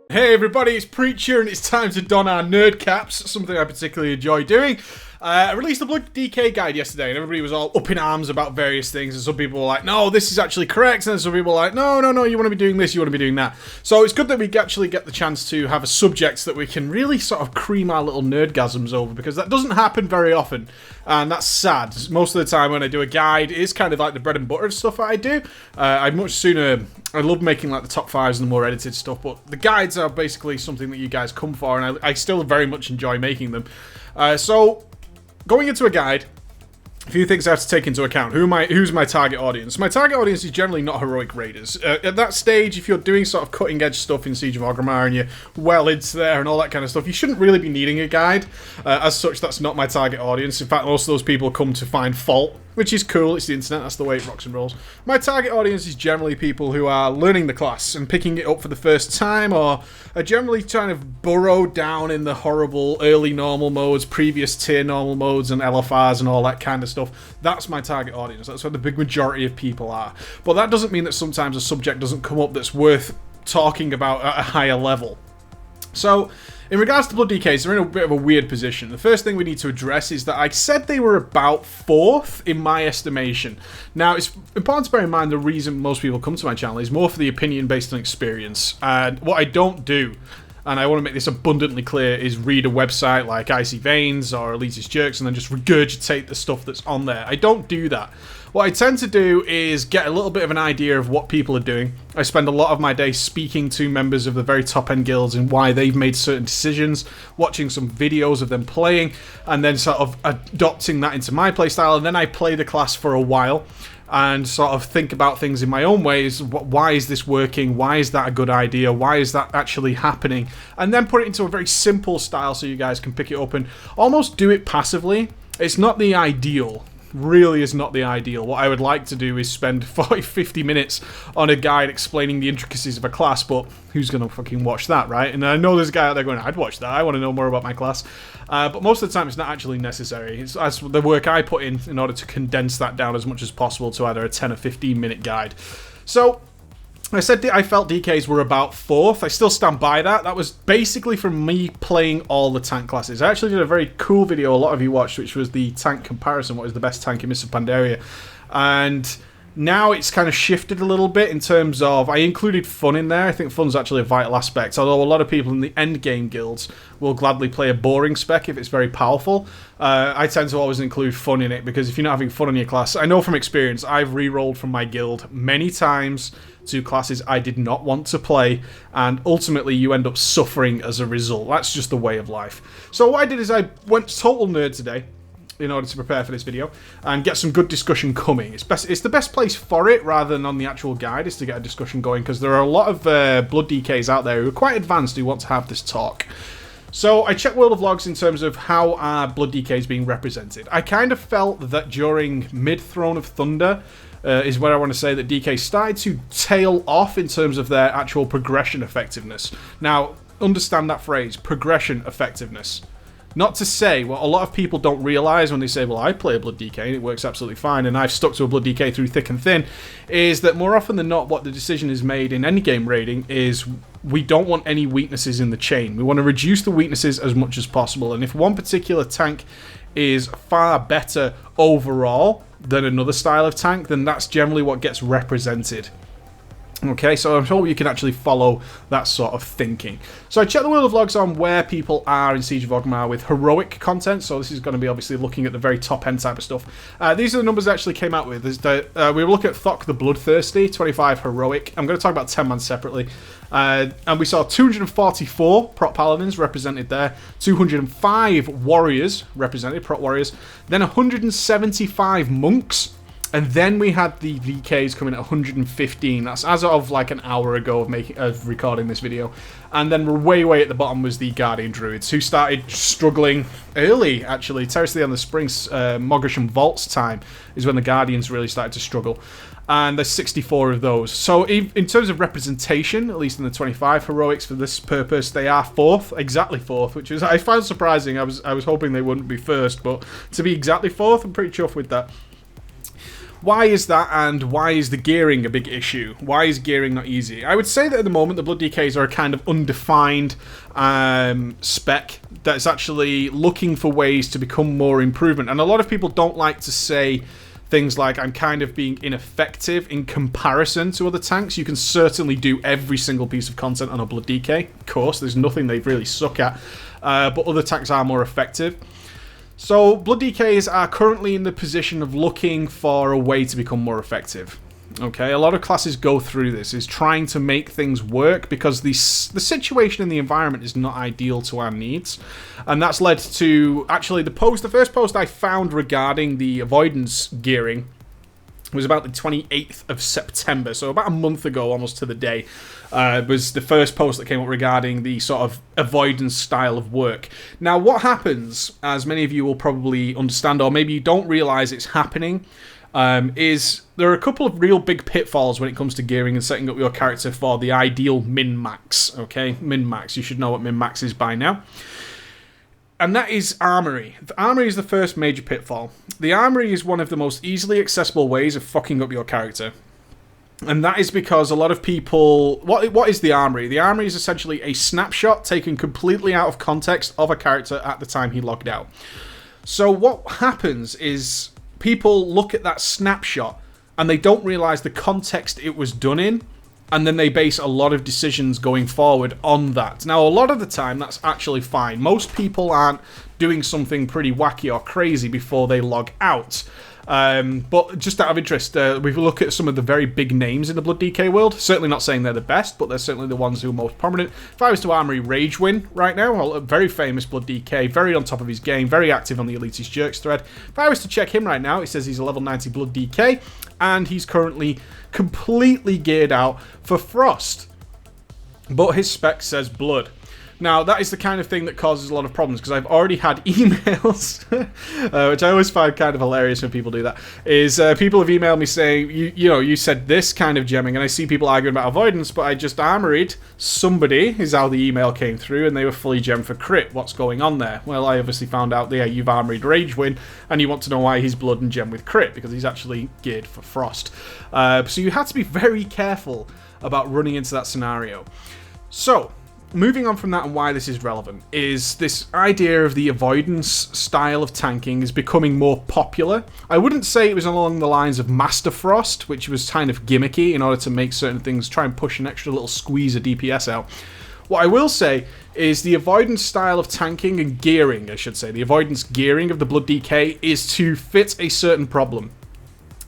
Hey everybody, it's Preacher and it's time to don our nerd caps, something I particularly enjoy doing. I released the Blood DK guide yesterday and everybody was all up in arms about various things, and some people were like, no, this is actually correct, and then some people were like, no, you want to be doing this, you want to be doing that. So it's good that we actually get the chance to have a subject that we can really sort of cream our little nerdgasms over, because that doesn't happen very often, and that's sad. Most of the time when I do a guide, it is kind of like the bread and butter of stuff that I do. I love making like the top fives and the more edited stuff, but the guides are basically something that you guys come for, and I still very much enjoy making them. So going into a guide, a few things I have to take into account. Who's my target audience? My target audience is generally not heroic raiders. At that stage, if you're doing sort of cutting edge stuff in Siege of Orgrimmar and you're well into there and all that kind of stuff, you shouldn't really be needing a guide. As such, that's not my target audience. In fact, most of those people come to find fault, which is cool. It's the internet. That's the way it rocks and rolls. My target audience is generally people who are learning the class and picking it up for the first time, or are generally trying to burrow down in the horrible early normal modes, previous tier normal modes, and LFRs and all that kind of stuff. That's my target audience. That's where the big majority of people are. But that doesn't mean that sometimes a subject doesn't come up that's worth talking about at a higher level. So, in regards to Blood DKs, they're in a bit of a weird position. The first thing we need to address is that I said they were about 4th in my estimation. Now, it's important to bear in mind the reason most people come to my channel is more for the opinion based on experience. And what I don't do, and I want to make this abundantly clear, is read a website like Icy Veins or Elitist Jerks and then just regurgitate the stuff that's on there. I don't do that. What I tend to do is get a little bit of an idea of what people are doing. I spend a lot of my day speaking to members of the very top-end guilds and why they've made certain decisions, watching some videos of them playing, and then sort of adopting that into my playstyle, and then I play the class for a while and sort of think about things in my own ways. Why is this working? Why is that a good idea? Why is that actually happening? And then put it into a very simple style so you guys can pick it up and almost do it passively. It's not the ideal. Really is not the ideal. What I would like to do is spend 40-50 minutes on a guide explaining the intricacies of a class, but who's going to fucking watch that, right? And I know there's a guy out there going, I'd watch that, I want to know more about my class. But most of the time it's not actually necessary. It's as the work I put in order to condense that down as much as possible to either a 10 or 15 minute guide. So I said I felt DKs were about 4th. I still stand by that. That was basically from me playing all the tank classes. I actually did a very cool video a lot of you watched, which was the tank comparison. What is the best tank in Mists of Pandaria? And now it's kind of shifted a little bit in terms of I included fun in there. I think fun's actually a vital aspect, although a lot of people in the end game guilds will gladly play a boring spec if it's very powerful. I tend to always include fun in it, because if you're not having fun in your class, I know from experience, I've re-rolled from my guild many times to classes I did not want to play, and ultimately you end up suffering as a result. That's just the way of life. So what I did is I went total nerd today in order to prepare for this video and get some good discussion coming. It's the best place for it, rather than on the actual guide, is to get a discussion going, because there are a lot of Blood DKs out there who are quite advanced who want to have this talk. So I checked World of Logs in terms of how our Blood DK is being represented. I kind of felt that during mid-Throne of Thunder is where I want to say that DK started to tail off in terms of their actual progression effectiveness. Now, understand that phrase, progression effectiveness. Not to say, what a lot of people don't realise when they say, well, I play a Blood DK and it works absolutely fine and I've stuck to a Blood DK through thick and thin, is that more often than not what the decision is made in any game raiding is we don't want any weaknesses in the chain. We want to reduce the weaknesses as much as possible, and if one particular tank is far better overall than another style of tank, then that's generally what gets represented. Okay, so I'm sure you can actually follow that sort of thinking. So I checked the World of Logs on where people are in Siege of Orgrimmar with heroic content. So this is going to be obviously looking at the very top end type of stuff. These are the numbers I actually came out with. We were looking at Thok the Bloodthirsty, 25 heroic. I'm going to talk about 10-man separately. And we saw 244 prot paladins represented there, 205 warriors represented, prot warriors, then 175 monks. And then we had the VKs coming at 115. That's as of like an hour ago of recording this video. And then way at the bottom was the Guardian Druids, who started struggling early, actually. Terrace of the Springs, Mogasham Vaults time is when the Guardians really started to struggle. And there's 64 of those. So in terms of representation, at least in the 25 heroics for this purpose, they are 4th, exactly 4th, which is I found surprising. I was hoping they wouldn't be 1st, but to be exactly 4th, I'm pretty chuffed with that. Why is that, and why is the gearing a big issue? Why is gearing not easy? I would say that at the moment the Blood DKs are a kind of undefined spec that's actually looking for ways to become more improvement. And a lot of people don't like to say things like, I'm kind of being ineffective in comparison to other tanks. You can certainly do every single piece of content on a Blood DK. Of course, there's nothing they really suck at. But other tanks are more effective. So, Blood DKs are currently in the position of looking for a way to become more effective. Okay, a lot of classes go through this, is trying to make things work because the situation in the environment is not ideal to our needs. And that's led to, actually, the first post I found regarding the avoidance gearing was about the 28th of September, so about a month ago, almost to the day, was the first post that came up regarding the sort of avoidance style of work. Now, what happens, as many of you will probably understand, or maybe you don't realise it's happening, is there are a couple of real big pitfalls when it comes to gearing and setting up your character for the ideal min-max, okay? Min-max, you should know what min-max is by now. And that is Armory. The Armory is the first major pitfall. The Armory is one of the most easily accessible ways of fucking up your character. And that is because a lot of people... What is the Armory? The Armory is essentially a snapshot taken completely out of context of a character at the time he logged out. So what happens is people look at that snapshot and they don't realise the context it was done in. And then they base a lot of decisions going forward on that. Now, a lot of the time, that's actually fine. Most people aren't doing something pretty wacky or crazy before they log out. But just out of interest, we look at some of the very big names in the Blood DK world. Certainly not saying they're the best, but they're certainly the ones who are most prominent. If I was to Armory Ragewin right now, a very famous Blood DK, very on top of his game, very active on the Elitist Jerks thread. If I was to check him right now, it says he's a level 90 Blood DK, and he's currently completely geared out for Frost. But his spec says Blood. Now, that is the kind of thing that causes a lot of problems, because I've already had emails, which I always find kind of hilarious when people do that, is people have emailed me saying, you said this kind of gemming, and I see people arguing about avoidance, but I just armoried somebody, is how the email came through, and they were fully gemmed for crit. What's going on there? Well, I obviously found out, yeah, you've armoried Ragewin, and you want to know why he's Blood and gem with crit, because he's actually geared for Frost. So you have to be very careful about running into that scenario. So, moving on from that and why this is relevant is this idea of the avoidance style of tanking is becoming more popular. I wouldn't say it was along the lines of Master Frost, which was kind of gimmicky in order to make certain things, try and push an extra little squeeze of DPS out. What I will say is the avoidance style of tanking and gearing, I should say, the avoidance gearing of the Blood DK is to fit a certain problem.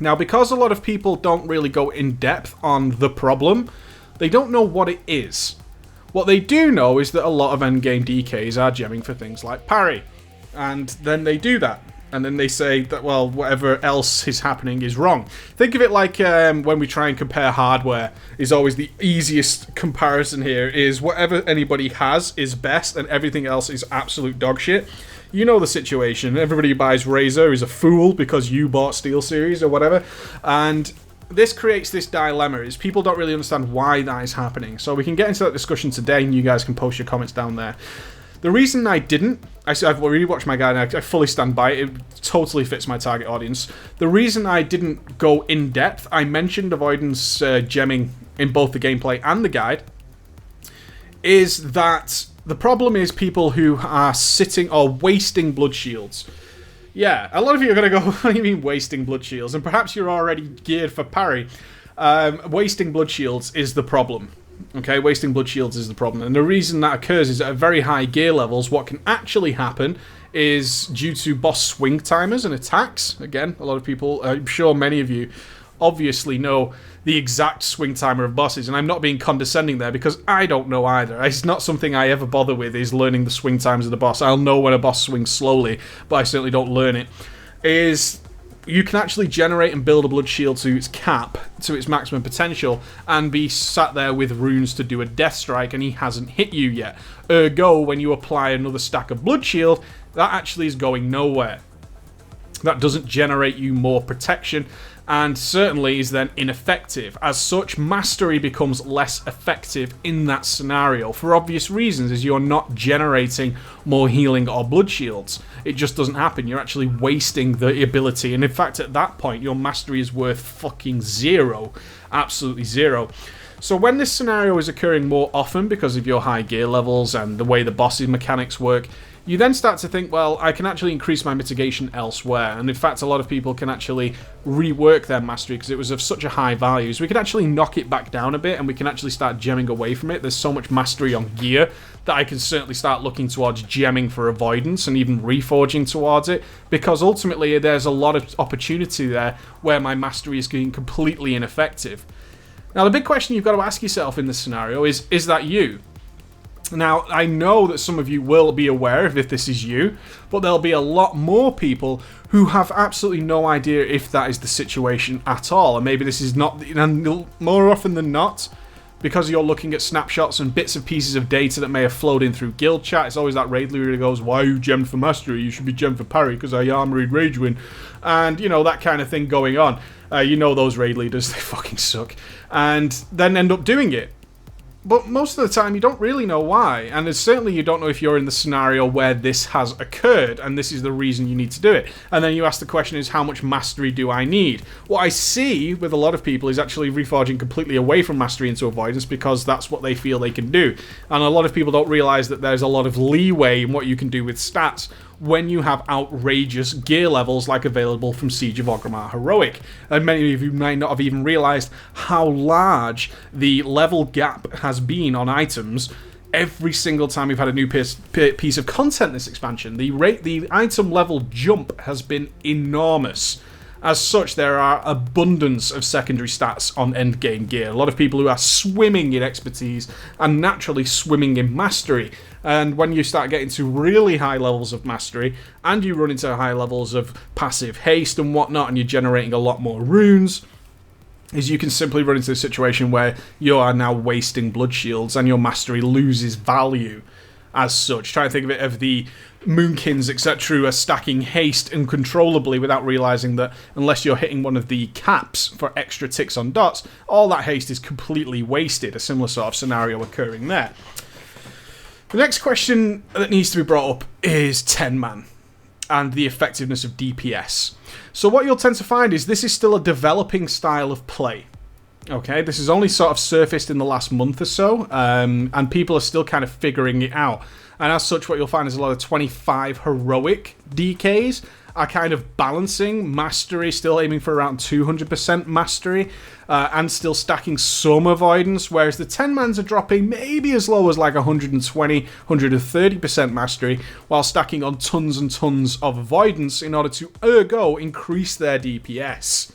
Now, because a lot of people don't really go in depth on the problem, they don't know what it is. What they do know is that a lot of endgame DKs are gemming for things like parry. And then they do that. And then they say that, well, whatever else is happening is wrong. Think of it like when we try and compare hardware, is always the easiest comparison here, is whatever anybody has is best and everything else is absolute dog shit. You know the situation. Everybody who buys Razer is a fool because you bought SteelSeries or whatever. And this creates this dilemma, is people don't really understand why that is happening. So we can get into that discussion today, and you guys can post your comments down there. The reason I didn't, I've already watched my guide, and I fully stand by it. It totally fits my target audience. The reason I didn't go in depth, I mentioned avoidance gemming in both the gameplay and the guide, is that the problem is people who are sitting or wasting blood shields. Yeah, a lot of you are going to go, what do you mean wasting blood shields? And perhaps you're already geared for parry. Wasting blood shields is the problem. Okay, wasting blood shields is the problem. And the reason that occurs is at very high gear levels, what can actually happen is due to boss swing timers and attacks. Again, a lot of people, I'm sure many of you obviously know the exact swing timer of bosses, and I'm not being condescending there because I don't know either. It's not something I ever bother with, is learning the swing times of the boss. I'll know when a boss swings slowly, but I certainly don't learn it. Is you can actually generate and build a blood shield to its cap, to its maximum potential, and be sat there with runes to do a death strike, and he hasn't hit you yet. Ergo, when you apply another stack of blood shield, that actually is going nowhere. That doesn't generate you more protection. and certainly is then ineffective. As such, mastery becomes less effective in that scenario for obvious reasons, as you're not generating more healing or blood shields. It just doesn't happen. You're actually wasting the ability, and in fact at that point your mastery is worth fucking zero. Absolutely zero. So when this scenario is occurring more often because of your high gear levels and the way the boss's mechanics work, you then start to think, well, I can actually increase my mitigation elsewhere. And in fact, a lot of people can actually rework their mastery because it was of such a high value. So we can actually knock it back down a bit and we can actually start gemming away from it. There's so much mastery on gear that I can certainly start looking towards gemming for avoidance and even reforging towards it, because ultimately there's a lot of opportunity there where my mastery is getting completely ineffective. Now, the big question you've got to ask yourself in this scenario is that you? Now, I know that some of you will be aware of if this is you, but there'll be a lot more people who have absolutely no idea if that is the situation at all. And maybe this is not, and more often than not, because you're looking at snapshots and bits and pieces of data that may have flowed in through guild chat, it's always that raid leader who goes, why are you gemmed for mastery? You should be gemmed for parry because I armoried rage win. And, you know, that kind of thing going on. You know those raid leaders, they fucking suck. And then end up doing it. But most of the time, you don't really know why. And certainly you don't know if you're in the scenario where this has occurred, and this is the reason you need to do it. And then you ask the question is, how much mastery do I need? What I see with a lot of people is actually reforging completely away from mastery into avoidance because that's what they feel they can do. And a lot of people don't realize that there's a lot of leeway in what you can do with stats when you have outrageous gear levels like available from Siege of Orgrimmar Heroic. And many of you might not have even realized how large the level gap has been on items every single time we've had a new piece of content this expansion. The item level jump has been enormous. As such, there are abundance of secondary stats on endgame gear. A lot of people who are swimming in expertise and naturally swimming in mastery. And when you start getting to really high levels of mastery, and you run into high levels of passive haste and whatnot, and you're generating a lot more runes, is you can simply run into a situation where you are now wasting blood shields and your mastery loses value as such. Try to think of it of the Moonkins, etc., who are stacking haste uncontrollably without realizing that unless you're hitting one of the caps for extra ticks on dots, all that haste is completely wasted. A similar sort of scenario occurring there. The next question that needs to be brought up is 10-man and the effectiveness of DPS. So what you'll tend to find is this is still a developing style of play. Okay, this is only sort of surfaced in the last month or so, and people are still kind of figuring it out. And as such, what you'll find is a lot of 25 heroic DKs are kind of balancing mastery, still aiming for around 200% mastery, and still stacking some avoidance, whereas the 10-mans are dropping maybe as low as like 120, 130% mastery, while stacking on tons and tons of avoidance in order to, ergo, increase their DPS.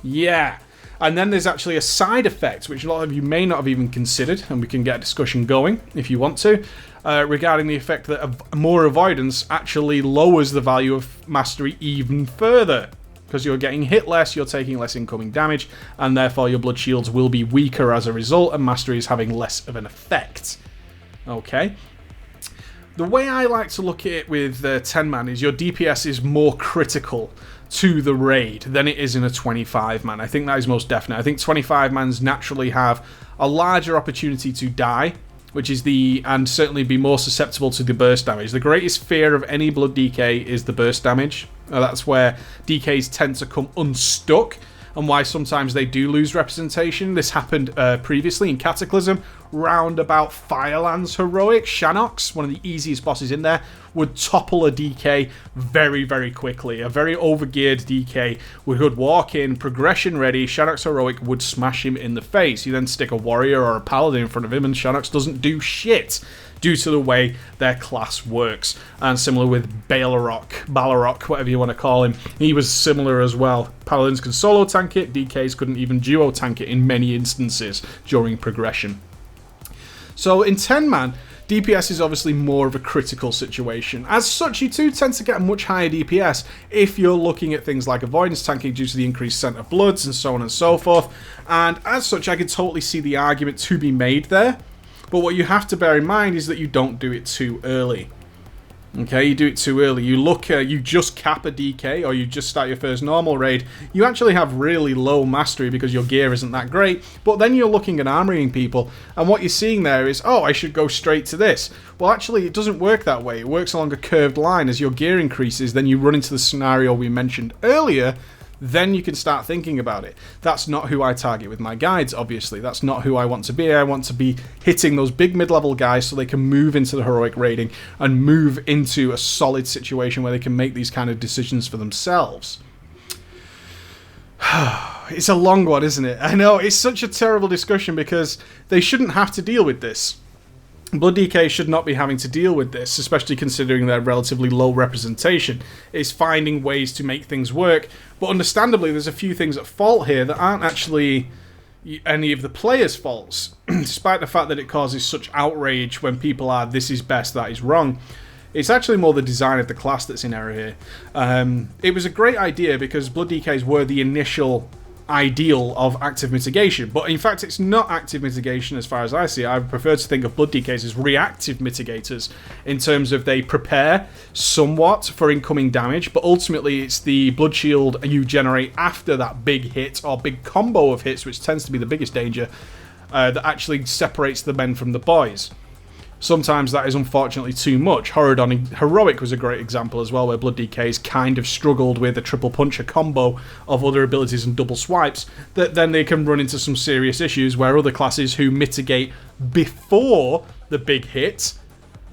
Yeah. And then there's actually a side effect, which a lot of you may not have even considered, and we can get a discussion going if you want to, regarding the effect that more avoidance actually lowers the value of mastery even further. Because you're getting hit less, you're taking less incoming damage, and therefore your blood shields will be weaker as a result, and mastery is having less of an effect. Okay? The way I like to look at it with 10-man is your DPS is more critical to the raid than it is in a 25-man. I think that is most definite. I think 25-mans naturally have a larger opportunity to die, which is and certainly be more susceptible to the burst damage. The greatest fear of any blood DK is the burst damage. That's where DKs tend to come unstuck, and why sometimes they do lose representation. This happened previously in Cataclysm. Round about Firelands Heroic, Shanox, one of the easiest bosses in there, would topple a DK very, very quickly. A very overgeared DK would walk in, progression ready, Shanox Heroic would smash him in the face. You then stick a warrior or a paladin in front of him and Shanox doesn't do shit due to the way their class works. And similar with Balrog, whatever you want to call him. He was similar as well. Paladins can solo tank it, DKs couldn't even duo tank it in many instances during progression. So in 10-man, DPS is obviously more of a critical situation. As such, you do tend to get a much higher DPS if you're looking at things like avoidance tanking due to the increased scent of bloods and so on and so forth. And as such, I can totally see the argument to be made there. But what you have to bear in mind is that you don't do it too early. Okay, you do it too early. You just cap a DK, or you just start your first normal raid. You actually have really low mastery because your gear isn't that great. But then you're looking at armoring people, and what you're seeing there is, oh, I should go straight to this. Well, actually, it doesn't work that way. It works along a curved line. As your gear increases, then you run into the scenario we mentioned earlier. Then you can start thinking about it. That's not who I target with my guides, obviously. That's not who I want to be. I want to be hitting those big mid-level guys so they can move into the heroic raiding and move into a solid situation where they can make these kind of decisions for themselves. It's a long one, isn't it? I know, it's such a terrible discussion because they shouldn't have to deal with this. Blood DK should not be having to deal with this, especially considering their relatively low representation. It's finding ways to make things work, but understandably there's a few things at fault here that aren't actually any of the players' faults, despite the fact that it causes such outrage when people are, this is best, that is wrong. It's actually more the design of the class that's in error here. It was a great idea because Blood DKs were the initial ideal of active mitigation, but in fact it's not active mitigation as far as I see it. I prefer to think of Blood DKs as reactive mitigators in terms of they prepare somewhat for incoming damage, but ultimately it's the blood shield you generate after that big hit or big combo of hits, which tends to be the biggest danger, that actually separates the men from the boys. Sometimes that is unfortunately too much. Horadon Heroic was a great example as well, where Blood DKs kind of struggled with a triple puncher combo of other abilities and double swipes, that then they can run into some serious issues where other classes who mitigate before the big hit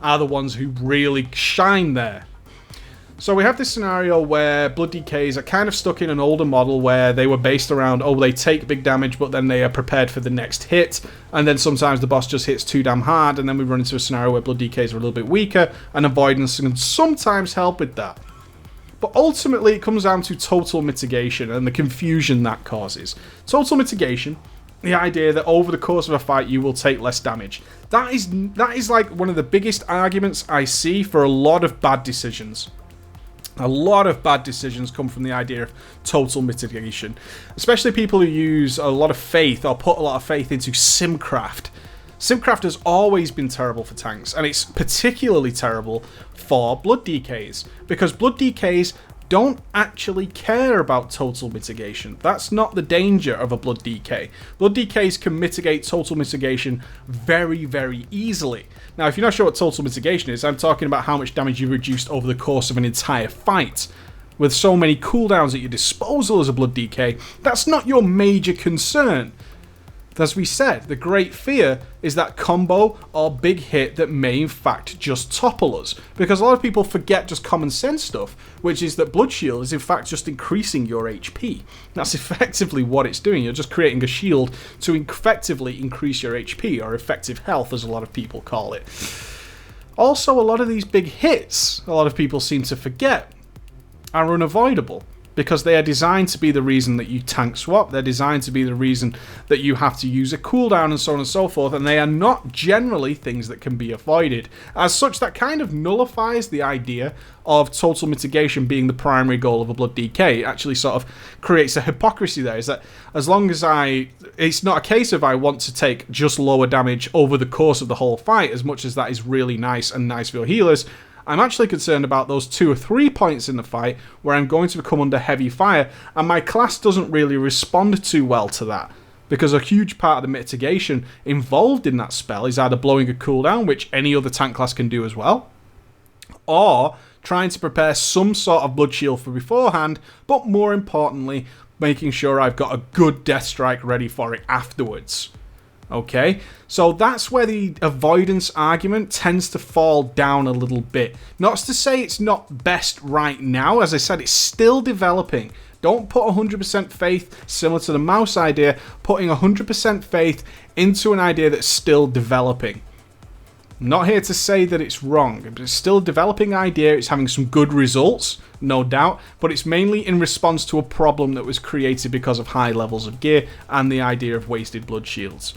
are the ones who really shine there. So we have this scenario where Blood DKs are kind of stuck in an older model where they were based around, oh, they take big damage, but then they are prepared for the next hit, and then sometimes the boss just hits too damn hard, and then we run into a scenario where Blood DKs are a little bit weaker, and avoidance can sometimes help with that. But ultimately, it comes down to total mitigation and the confusion that causes. Total mitigation, the idea that over the course of a fight you will take less damage. That is like one of the biggest arguments I see for a lot of bad decisions. A lot of bad decisions come from the idea of total mitigation, especially people who use a lot of faith or put a lot of faith into Simcraft. Simcraft has always been terrible for tanks, and it's particularly terrible for Blood DKs, because Blood DKs don't actually care about total mitigation. That's not the danger of a Blood DK. Blood DKs can mitigate total mitigation very, very easily. Now, if you're not sure what total mitigation is, I'm talking about how much damage you've reduced over the course of an entire fight. With so many cooldowns at your disposal as a Blood DK, that's not your major concern. As we said, the great fear is that combo or big hit that may in fact just topple us. Because a lot of people forget just common sense stuff, which is that Blood Shield is in fact just increasing your HP. That's effectively what it's doing. You're just creating a shield to effectively increase your HP, or effective health as a lot of people call it. Also, a lot of these big hits, a lot of people seem to forget, are unavoidable. Because they are designed to be the reason that you tank swap, they're designed to be the reason that you have to use a cooldown and so on and so forth, and they are not generally things that can be avoided. As such, that kind of nullifies the idea of total mitigation being the primary goal of a Blood DK. It actually sort of creates a hypocrisy there, is that as long as it's not a case of I want to take just lower damage over the course of the whole fight, as much as that is really nice and nice for your healers. I'm actually concerned about those 2 or 3 points in the fight where I'm going to come under heavy fire, and my class doesn't really respond too well to that, because a huge part of the mitigation involved in that spell is either blowing a cooldown, which any other tank class can do as well, or trying to prepare some sort of blood shield for beforehand, but more importantly, making sure I've got a good death strike ready for it afterwards. Okay, so that's where the avoidance argument tends to fall down a little bit. Not to say it's not best right now, as I said, it's still developing. Don't put 100% faith, similar to the mouse idea, putting 100% faith into an idea that's still developing. I'm not here to say that it's wrong. It's still a developing idea, it's having some good results, no doubt, but it's mainly in response to a problem that was created because of high levels of gear and the idea of wasted blood shields.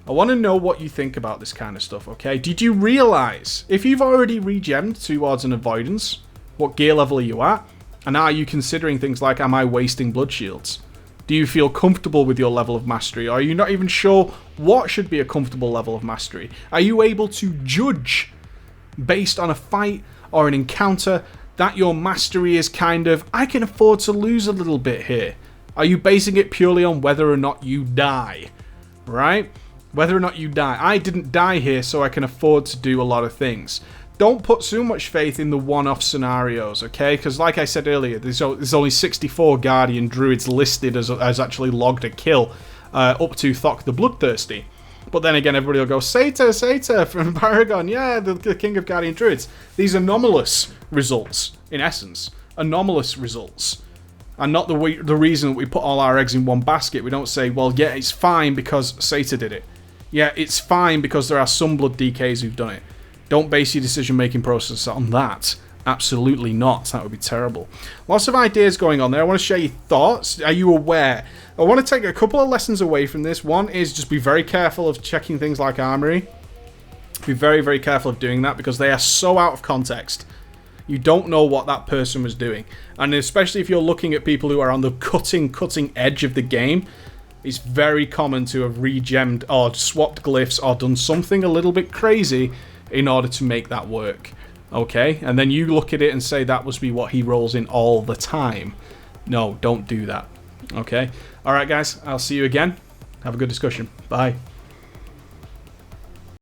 I want to know what you think about this kind of stuff, okay? Did you realise, if you've already regemmed towards an avoidance, what gear level are you at? And are you considering things like, am I wasting blood shields? Do you feel comfortable with your level of mastery? Or are you not even sure what should be a comfortable level of mastery? Are you able to judge based on a fight or an encounter that your mastery is kind of, I can afford to lose a little bit here? Are you basing it purely on whether or not you die? Right? Whether or not you die. I didn't die here, so I can afford to do a lot of things. Don't put too much faith in the one-off scenarios, okay? Because like I said earlier, there's only 64 Guardian Druids listed as actually logged a kill up to Thok the Bloodthirsty. But then again, everybody will go, Seta from Paragon, yeah, the King of Guardian Druids. These anomalous results, in essence. Anomalous results. And not the reason that we put all our eggs in one basket. We don't say, well, yeah, it's fine because Seta did it. Yeah, it's fine because there are some Blood DKs who've done it. Don't base your decision-making process on that. Absolutely not. That would be terrible. Lots of ideas going on there. I want to share your thoughts. Are you aware? I want to take a couple of lessons away from this. One is just be very careful of checking things like Armory. Be very, very careful of doing that because they are so out of context. You don't know what that person was doing. And especially if you're looking at people who are on the cutting edge of the game, it's very common to have regemmed or swapped glyphs or done something a little bit crazy in order to make that work. Okay? And then you look at it and say that must be what he rolls in all the time. No, don't do that. Okay? Alright guys, I'll see you again. Have a good discussion. Bye.